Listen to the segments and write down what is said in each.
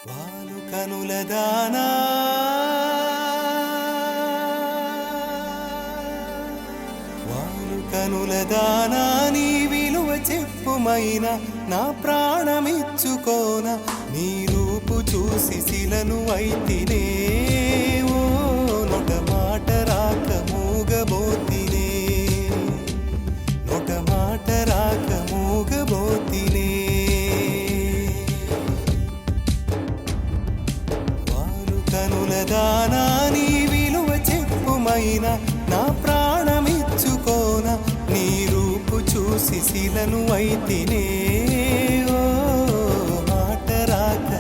వాలు కనుల దానా వాలు కనుల దానా నీ విలువ చెప్పుమైన నా ప్రాణమిచ్చుకోన నీ రూపు చూసి శిలను అయితినే ఓ నొట మాట రాక మూగబోతినే నొట మాట రాక మూగబోతినే కనుల దానా నీ విలువ చెప్పుమైన నా ప్రాణమిచ్చుకోన నీ రూపు చూసి శిలను అయితినే ఓ మాట రాక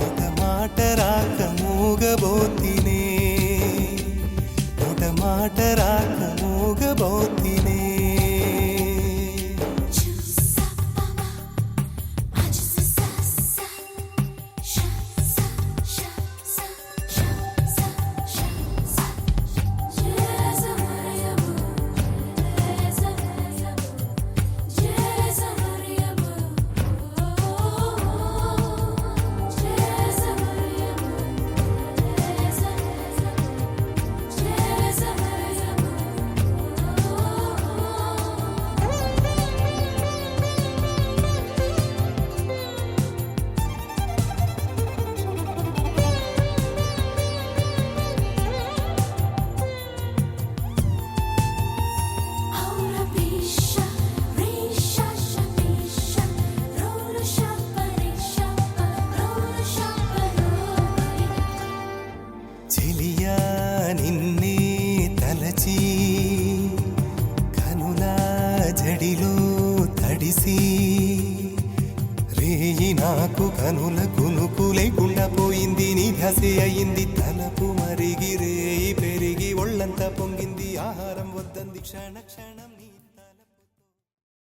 ఒక మాట రాక మూగబోతినే ఒక మాట రాక మూగబోతినే నిన్నే తలచి కనుల జడిలో తడిసి రేయి నాకు కనుల కునుకు లేకుండా పోయింది నీ ధ్యాసే అయింది తలపు మరిగి రేయి పెరిగి ఒళ్ళంతా పొంగింది ఆహారం వద్దంది క్షణ క్షణం